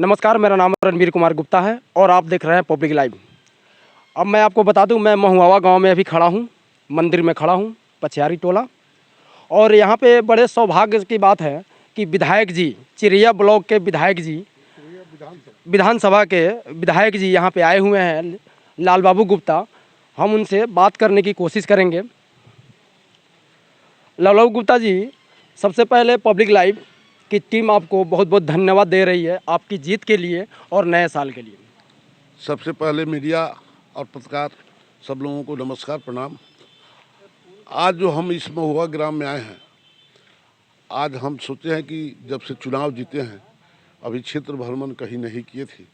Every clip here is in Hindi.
नमस्कार, मेरा नाम रणवीर कुमार गुप्ता है और आप देख रहे हैं पब्लिक लाइव। अब मैं आपको बता दूं, मैं महुआवा गांव में अभी खड़ा हूं, मंदिर में खड़ा हूं, पछियारी टोला। और यहां पे बड़े सौभाग्य की बात है कि विधायक जी, चिरैया ब्लॉक के विधायक जी, विधानसभा के विधायक जी यहाँ पे आए हुए हैं, लाल बाबू गुप्ता। हम उनसे बात करने की कोशिश करेंगे। लाल बाबू गुप्ता जी, सबसे पहले पब्लिक लाइव की टीम आपको बहुत बहुत धन्यवाद दे रही है आपकी जीत के लिए और नए साल के लिए। सबसे पहले मीडिया और पत्रकार सब लोगों को नमस्कार, प्रणाम। आज जो हम इस महुआ ग्राम में आए हैं, आज हम सोचे हैं कि जब से चुनाव जीते हैं, अभी क्षेत्र भ्रमण कहीं नहीं किए थे,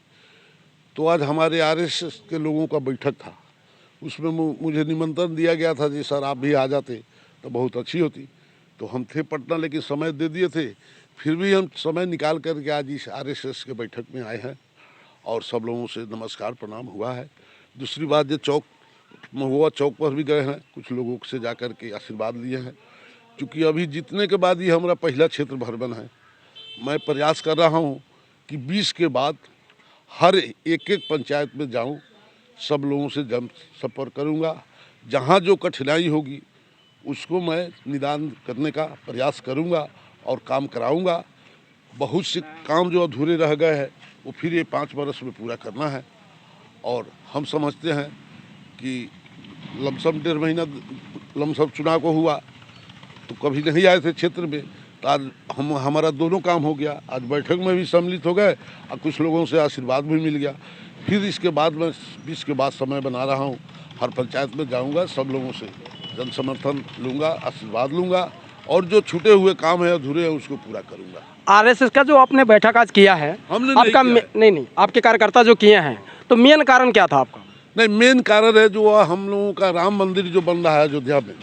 तो आज हमारे आरएसएस के लोगों का बैठक था। उसमें मुझे निमंत्रण दिया गया था जी सर आप भी आ जाते तो बहुत अच्छी होती। तो हम थे पटना, लेकिन समय दे दिए थे, फिर भी हम समय निकाल करके आज इस आरएसएस के बैठक में आए हैं और सब लोगों से नमस्कार प्रणाम हुआ है। दूसरी बात, जो चौक महुआ चौक पर भी गए हैं, कुछ लोगों से जा कर के आशीर्वाद लिए हैं। क्योंकि अभी जीतने के बाद ही हमारा पहला क्षेत्र भ्रमण है। मैं प्रयास कर रहा हूं कि 20 के बाद हर एक एक पंचायत में जाऊं, सब लोगों से जन संपर्क करूंगा। जहां जो कठिनाई होगी उसको मैं निदान करने का प्रयास करूंगा और काम कराऊंगा। बहुत से काम जो अधूरे रह गए हैं वो फिर ये 5 वर्ष में पूरा करना है। और हम समझते हैं कि लमसम 1.5 महीना लमसम चुनाव को हुआ तो कभी नहीं आए थे क्षेत्र में, तो आज हमारा दोनों काम हो गया। आज बैठक में भी सम्मिलित हो गए और कुछ लोगों से आशीर्वाद भी मिल गया। फिर इसके बाद मैं 20 के बाद समय बना रहा हूँ, हर पंचायत में जाऊँगा, सब लोगों से जन समर्थन लूँगा, आशीर्वाद लूँगा और जो छूटे हुए काम है अधूरे हैं उसको पूरा करूँगा। आरएसएस का जो आपने बैठक आज किया है, हमने आपका नहीं, आपके कार्यकर्ता जो किए हैं, तो मेन कारण क्या था आपका? नहीं, मेन कारण है जो हम लोगों का राम मंदिर जो बन रहा है अयोध्या में,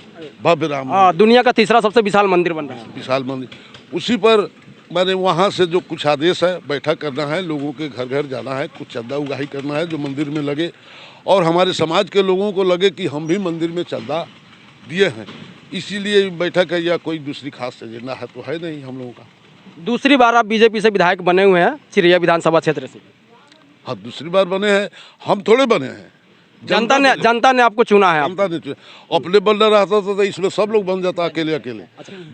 भव्य राम मंदिर, दुनिया का तीसरा सबसे विशाल मंदिर बन रहा है। विशाल मंदिर, उसी पर मैंने वहाँ से जो कुछ आदेश है, बैठक करना है, लोगों के घर घर जाना है, कुछ चंदा उगाही करना है जो मंदिर में लगे और हमारे समाज के लोगों को लगे कि हम भी मंदिर में चंदा दिए हैं। इसीलिए बैठक है, या कोई दूसरी खास एजेंडा है तो है नहीं हम लोगों का। दूसरी बार आप बीजेपी से विधायक बने हुए हैं चिरैया विधानसभा क्षेत्र से? हाँ, दूसरी बार बने हैं। हम थोड़े बने हैं, जनता ने आपको चुना है। जनता ने चुना। अपने बनना रहता था तो इसमें सब लोग बन जाता अकेले अकेले।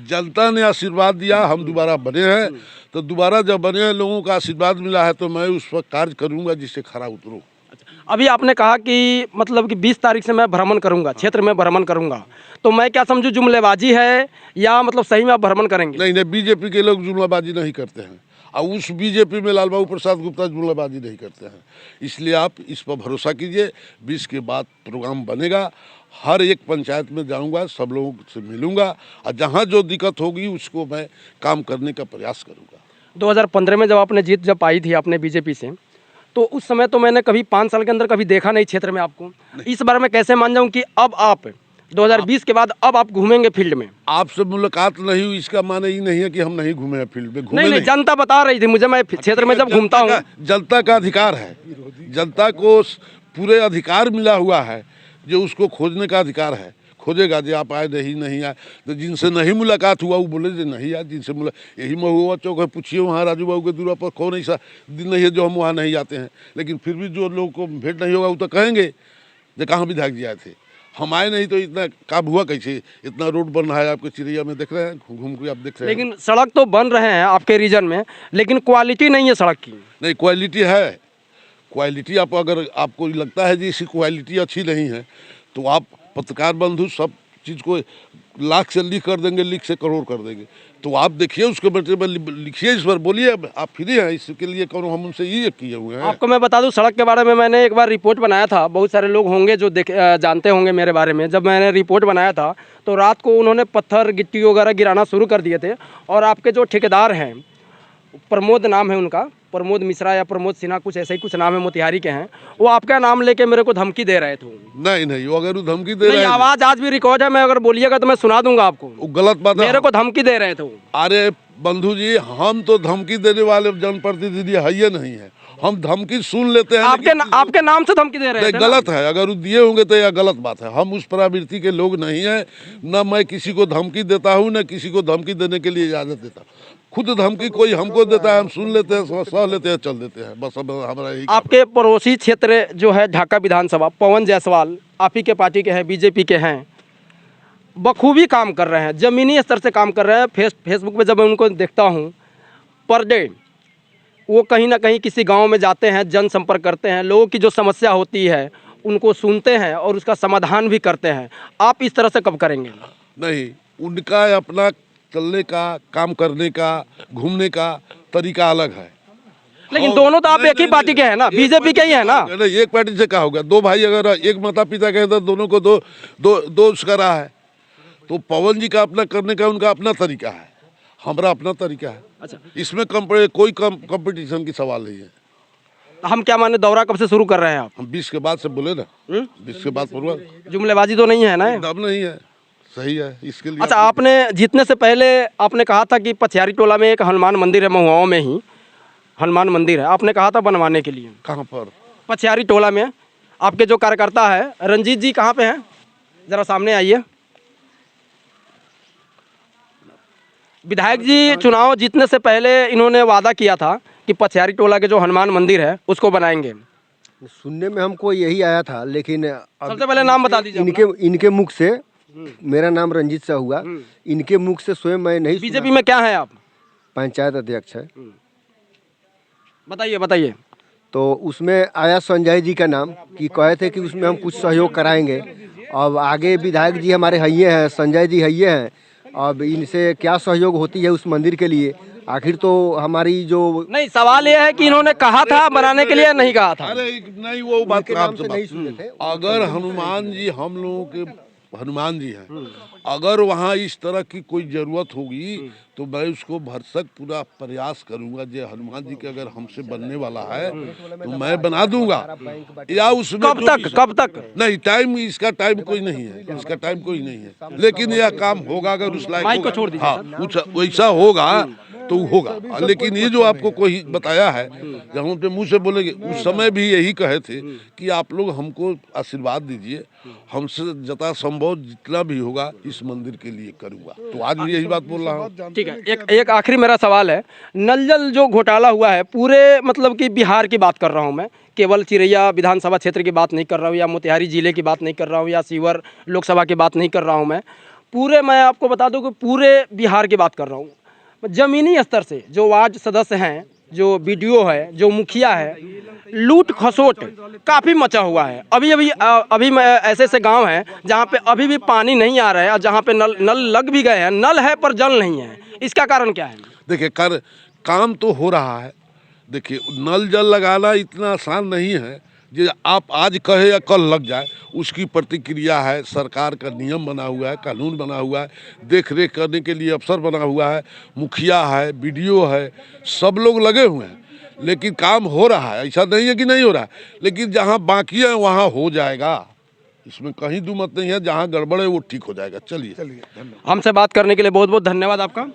जनता ने आशीर्वाद दिया, हम दोबारा बने हैं। तो दोबारा जब बने हैं, लोगों का आशीर्वाद मिला है, तो मैं उस पर कार्य करूंगा जिससे खरा उतरूं। अभी आपने कहा कि मतलब कि 20 तारीख से मैं भ्रमण करूंगा, क्षेत्र में भ्रमण करूंगा, तो मैं क्या समझूं जुमलेबाजी है या मतलब सही में आप भ्रमण करेंगे? नहीं, बीजेपी के लोग जुमलाबाजी नहीं करते हैं और उस बीजेपी में लाल बाबू प्रसाद गुप्ता जुमलाबाजी नहीं करते हैं। इसलिए आप इस पर भरोसा कीजिए, 20 के बाद प्रोग्राम बनेगा। हर एक पंचायत में जाऊंगा, सब लोगों से मिलूंगा और जहां जो दिक्कत होगी उसको मैं काम करने का प्रयास करूंगा। 2015 में जब आपने जीत जब पाई थी आपने बीजेपी से, तो उस समय तो मैंने कभी 5 साल के अंदर कभी देखा नहीं क्षेत्र में आपको। इस बार मैं कैसे मान जाऊं कि अब आप 2020 के बाद अब आप घूमेंगे फील्ड में? आपसे मुलाकात नहीं हुई इसका माने ये नहीं है कि हम नहीं घूमे हैं फील्ड में। नहीं, जनता बता रही थी मुझे, मैं क्षेत्र में जब घूमता हूँ। जनता का अधिकार है, जनता को पूरे अधिकार मिला हुआ है जो उसको खोजने का अधिकार है। खोजेगा जो आप आए नहीं आए, तो जिनसे नहीं मुलाकात हुआ वो बोले जो नहीं आए, जिनसे यही महुआ चौक है, पूछिए वहाँ राजू बाबू के दूरा पर कौन ऐसा दिन नहीं है जो हम वहाँ नहीं जाते हैं। लेकिन फिर भी जो लोगों को भेंट नहीं होगा वो तो कहेंगे जो कहाँ विधायक जी आए थे, हम आए नहीं तो इतना काम हुआ कैसे? इतना रोड बन रहा है आपके चिरैया में, देख रहे हैं, घूम के आप देख रहे हैं। लेकिन सड़क तो बन रहे हैं आपके रीजन में, लेकिन क्वालिटी नहीं है सड़क की। नहीं, क्वालिटी है, क्वालिटी आप अगर आपको लगता है जी इसकी क्वालिटी अच्छी नहीं है तो आप पत्रकार बंधु सब चीज़ को लाख से लिख कर देंगे, लिख से करोड़ कर देंगे। तो आप देखिए उसके बेटे में लिखिए, इस पर बोलिए, आप फ्री हैं इसके लिए कौन, हम उनसे ये किए हुए हैं। आपको मैं बता दूं, सड़क के बारे में मैंने एक बार रिपोर्ट बनाया था, बहुत सारे लोग होंगे जो जानते होंगे मेरे बारे में। जब मैंने रिपोर्ट बनाया था तो रात को उन्होंने पत्थर गिट्टी वगैरह गिराना शुरू कर दिए थे। और आपके जो ठेकेदार हैं, प्रमोद नाम है उनका, प्रमोद मिश्रा या प्रमोद सिन्हा, कुछ ऐसे ही कुछ नाम है, मोतिहारी के हैं, वो आपका नाम लेके मेरे को धमकी दे रहे थे। नहीं, वो अगर वो धमकी दे रहे हैं, आवाज आज भी रिकॉर्ड है, मैं अगर बोलिएगा तो मैं सुना दूंगा आपको। गलत बात है, मेरे को धमकी दे रहे थे। अरे बंधु जी, हम तो धमकी देने वाले जनप्रतिनिधि है ही नहीं है। हम धमकी सुन लेते हैं। आपके नाम से धमकी दे रहे नहीं, थे ना? गलत है। अगर वो दिए होंगे तो यह गलत बात है। हम उस प्रवृत्ति के लोग नहीं हैं। न मैं किसी को धमकी देता हूँ, न किसी को धमकी देने के लिए इजाज़त देता। खुद धमकी कोई हमको देता है, हम सुन लेते हैं, सह लेते हैं, चल देते हैं। बस हमारा यही। आपके पड़ोसी क्षेत्र जो है ढाका विधानसभा, पवन जायसवाल आप ही के पार्टी के हैं, बीजेपी के हैं, बखूबी काम कर रहे हैं, ज़मीनी स्तर से काम कर रहे हैं। फेसबुक पे जब मैं उनको देखता हूँ पर डे, वो कहीं ना कहीं किसी गांव में जाते हैं, जनसंपर्क करते हैं, लोगों की जो समस्या होती है उनको सुनते हैं और उसका समाधान भी करते हैं। आप इस तरह से कब करेंगे? नहीं, उनका अपना चलने का, काम करने का, घूमने का तरीका अलग है। लेकिन दोनों तो आप एक ही पार्टी के हैं ना, बीजेपी के ही है ना? नहीं, एक पार्टी से क्या होगा? दो भाई अगर एक माता पिता के तो दोनों को दो उसका रहा है। तो पवन जी का अपना करने का उनका अपना तरीका है, हमारा अपना तरीका है। अच्छा, इसमें कोई कंपटीशन की सवाल नहीं है। हम क्या माने, दौरा कब से शुरू कर रहे हैं आप? हम 20 के बाद से बोले ना, 20 के बाद पूर्व। जुमलेबाजी तो नहीं है ना? दम नहीं है, सही है इसके लिए। अच्छा, आपने जीतने से पहले आपने कहा था कि पछियारी टोला में एक हनुमान मंदिर है, महुआओं में ही हनुमान मंदिर है, आपने कहा था बनवाने के लिए। कहाँ पर? पछियारी टोला में। आपके जो कार्यकर्ता है रंजीत जी कहाँ पे हैं? ज़रा सामने आइए। विधायक जी चुनाव जीतने से पहले इन्होंने वादा किया था कि पछियारी टोला के जो हनुमान मंदिर है उसको बनाएंगे। सुनने में हमको यही आया था, लेकिन सबसे पहले नाम बता दीजिए। इनके मुख से, मेरा नाम रंजीत सा हुआ, इनके मुख से स्वयं मैं नहीं सुना। बीजेपी में क्या है आप? पंचायत अध्यक्ष है। बताइए बताइए। तो उसमें आया संजय जी का नाम, कि कहे थे कि उसमें हम कुछ सहयोग कराएंगे। अब आगे विधायक जी हमारे हइये हैं, संजय जी हइये हैं। अब इनसे क्या सहयोग होती है उस मंदिर के लिए? आखिर तो हमारी जो नहीं, सवाल यह है कि इन्होंने कहा था बनाने के लिए, नहीं कहा था। अरे नहीं, वो बात के नाम से नहीं सुने थे। अगर हनुमान जी हम लोगों के हनुमान जी हैं, अगर वहाँ इस तरह की कोई ज़रूरत होगी तो मैं उसको भरसक पूरा प्रयास करूंगा। जो हनुमान जी के अगर हमसे बनने वाला है तो मैं बना दूंगा। या उसमें कब तक? नहीं, टाइम, इसका टाइम कोई नहीं है, इसका टाइम कोई नहीं है, लेकिन यह काम होगा अगर उस लायक माइक को छोड़ दीजिए। हाँ, कुछ वैसा होगा तो होगा। लेकिन ये जो आपको कोई बताया है, जब हम अपने मुँह से बोलेंगे, उस समय भी यही कहे थे कि आप लोग हमको आशीर्वाद दीजिए, हमसे जता संभव जितना भी होगा इस मंदिर के लिए करूँगा। तो आज भी यही बात बोल रहा हूँ। ठीक है, एक आखिरी मेरा सवाल है। नल जल जो घोटाला हुआ है पूरे मतलब कि बिहार की बात कर रहा हूँ मैं, केवल चिरैया विधानसभा क्षेत्र की बात नहीं कर रहा हूँ, या मोतिहारी जिले की बात नहीं कर रहा हूँ, या सीवर लोकसभा की बात नहीं कर रहा हूँ मैं आपको बता दूँ कि पूरे बिहार की बात कर रहा हूँ। ज़मीनी स्तर से जो वार्ड सदस्य हैं, जो बीडीओ है, जो मुखिया है, लूट खसोट काफ़ी मचा हुआ है। अभी मैं ऐसे गांव हैं जहां पे अभी भी पानी नहीं आ रहा है, और जहां पे नल लग भी गए हैं, नल है पर जल नहीं है। इसका कारण क्या है? देखिए, काम तो हो रहा है। देखिए, नल जल लगाना इतना आसान नहीं है जो आप आज कहे या कल लग जाए। उसकी प्रतिक्रिया है, सरकार का नियम बना हुआ है, कानून बना हुआ है, देख रेख करने के लिए अफसर बना हुआ है, मुखिया है, बीडीओ है, सब लोग लगे हुए हैं। लेकिन काम हो रहा है, ऐसा नहीं है कि नहीं हो रहा है। लेकिन जहाँ बाकी है वहाँ हो जाएगा, इसमें कहीं दुमत नहीं है। जहाँ गड़बड़ है वो ठीक हो जाएगा। चलिए, हमसे बात करने के लिए बहुत बहुत धन्यवाद आपका।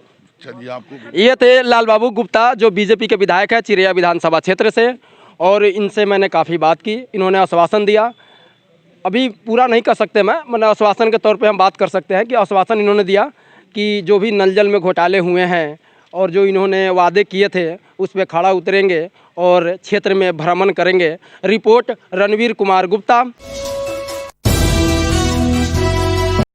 चलिए, आपको। ये थे लाल बाबू गुप्ता, जो बीजेपी के विधायक है चिरैया विधानसभा क्षेत्र से, और इनसे मैंने काफ़ी बात की। इन्होंने आश्वासन दिया, अभी पूरा नहीं कर सकते मैंने आश्वासन के तौर पे हम बात कर सकते हैं कि आश्वासन इन्होंने दिया कि जो भी नल जल में घोटाले हुए हैं और जो इन्होंने वादे किए थे उस पर खड़ा उतरेंगे और क्षेत्र में भ्रमण करेंगे। रिपोर्ट रणवीर कुमार गुप्ता।